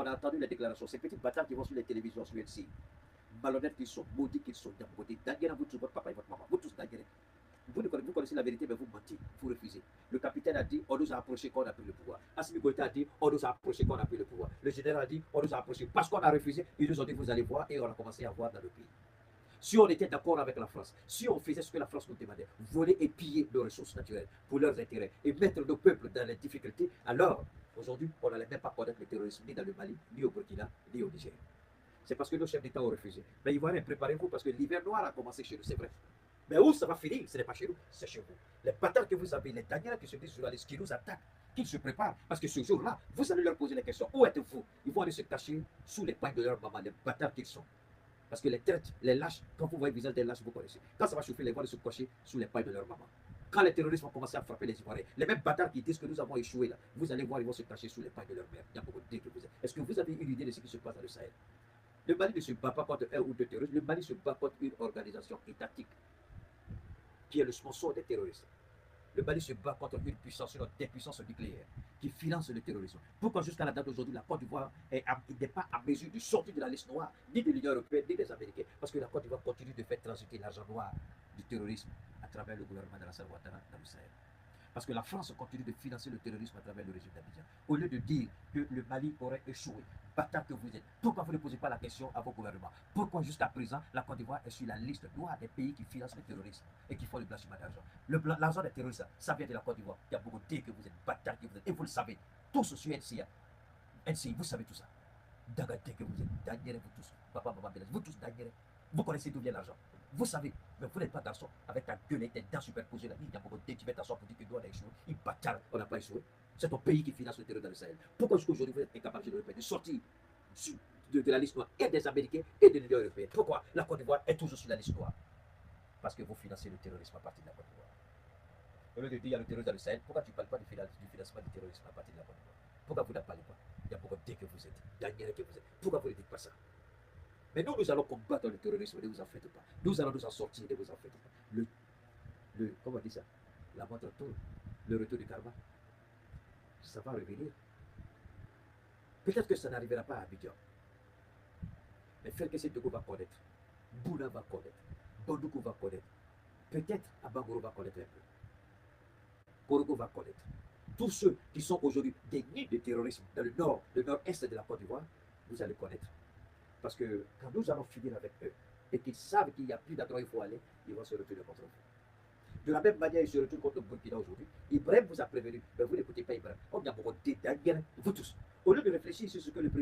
on a entendu les déclarations. Ces petits bâtards qui vont sur les télévisions, sur LC, malhonnêtes qu'ils sont, maudits qu'ils sont, Dangere, vous tous, votre papa et votre maman, vous tous Dangere. Vous connaissez la vérité, mais vous mentez, vous refusez. Le capitaine a dit, on nous a approché quand on a pris le pouvoir. Assimi Goïta a dit, on nous a approché quand on a pris le pouvoir. Le général a dit, on nous a approché parce qu'on a refusé. Ils nous ont dit, vous allez voir, et on a commencé à voir dans le pays. Si on était d'accord avec la France, si on faisait ce que la France nous demandait, voler et piller nos ressources naturelles pour leurs intérêts et mettre nos peuples dans les difficultés, alors aujourd'hui, on n'allait même pas connaître le terrorisme ni dans le Mali, ni au Burkina, ni au Niger. C'est parce que nos chefs d'État ont refusé. Mais Ivoiriens, préparez-vous parce que l'hiver noir a commencé chez nous, c'est vrai. Mais où ça va finir? Ce n'est pas chez nous, c'est chez vous. Les bâtards que vous avez, les derniers qui se disent journalistes, qui nous attaquent, qu'ils se préparent. Parce que ce jour-là, vous allez leur poser la question. Où êtes-vous? Ils vont aller se cacher sous les pailles de leur maman, les bâtards qu'ils sont. Parce que les traites, les lâches, quand vous voyez le visage des lâches, vous connaissez. Quand ça va chauffer, les vont se cacher sous les pailles de leur maman. Quand les terroristes vont commencer à frapper les Ivoiriens, les mêmes bâtards qui disent que nous avons échoué là, vous allez voir, ils vont se cacher sous les pailles de leur mère. Il y a beaucoup de que vous êtes. Est-ce que vous avez une idée de ce qui se passe dans le Sahel? Le Mali ne se bat pas contre un ou deux terroristes, le Mali se bat contre une organisation étatique qui est le sponsor des terroristes. Le Mali se bat contre une puissance, des puissances nucléaires qui financent le terrorisme. Pourquoi jusqu'à la date d'aujourd'hui, la Côte d'Ivoire n'est pas à mesure de sortir de la liste noire, ni de l'Union européenne, ni des Américains? Parce que la Côte d'Ivoire continue de faire transiter l'argent noir du terrorisme à travers le gouvernement de la Ouattara dans le Sahel. Parce que la France continue de financer le terrorisme à travers le régime d'Abidjan. Au lieu de dire que le Mali aurait échoué, bâtard que vous êtes, pourquoi vous ne posez pas la question à vos gouvernements? Pourquoi jusqu'à présent la Côte d'Ivoire est sur la liste noire des pays qui financent le terrorisme et qui font le blanchiment d'argent? L'argent des terroristes, ça vient de la Côte d'Ivoire. Il y a beaucoup de que vous êtes, bâtard que vous êtes, et vous le savez. Tous sur NCA. NCI, vous savez tout ça. Dagaté que vous êtes, Daniel, vous tous, papa, maman, vous tous, Daniel. Vous connaissez d'où vient l'argent. Vous savez, mais vous n'êtes pas garçon avec ta gueule et tes dents superposées là. Il y a beaucoup de qui va t'asseoir pour dire que nous on a échoué. Il bâtard, on n'a pas échoué. C'est ton pays qui finance le terror dans le Sahel. Pourquoi jusqu'à aujourd'hui vous êtes incapable, je le répète, de sortir de la liste noire et des Américains et de l'Union européenne? Pourquoi la Côte d'Ivoire est toujours sur la liste noire? Parce que vous financez le terrorisme à partir de la Côte d'Ivoire. Au lieu de dire qu'il y a le terrorisme dans le Sahel, pourquoi tu ne parles pas du financement du terrorisme à partir de la Côte d'Ivoire? Pourquoi vous n'en parlez pas? Il y a beaucoup de que vous êtes, Daniel que vous êtes. Pourquoi vous ne dites pas ça? Mais nous allons combattre le terrorisme, ne vous en faites pas. Nous allons nous en sortir, ne vous en faites pas. Comment on dit ça? La montre tourne, le retour du karma, ça va revenir. Peut-être que ça n'arrivera pas à Abidjan. Mais Felkessé Togo va connaître, Bouna va connaître, Bondoukou va connaître, peut-être Abangoro va connaître un peu, Korogo va connaître. Tous ceux qui sont aujourd'hui des nids de terrorisme dans le nord-est de la Côte d'Ivoire, vous allez connaître. Parce que quand nous allons finir avec eux et qu'ils savent qu'il n'y a plus d'endroit où il faut aller, ils vont se retourner contre vous. De la même manière, ils se retournent contre le Burkina aujourd'hui. Ibrahim vous a prévenu, mais vous n'écoutez pas Ibrahim. On a beaucoup de vous tous. Au lieu de réfléchir sur ce que le président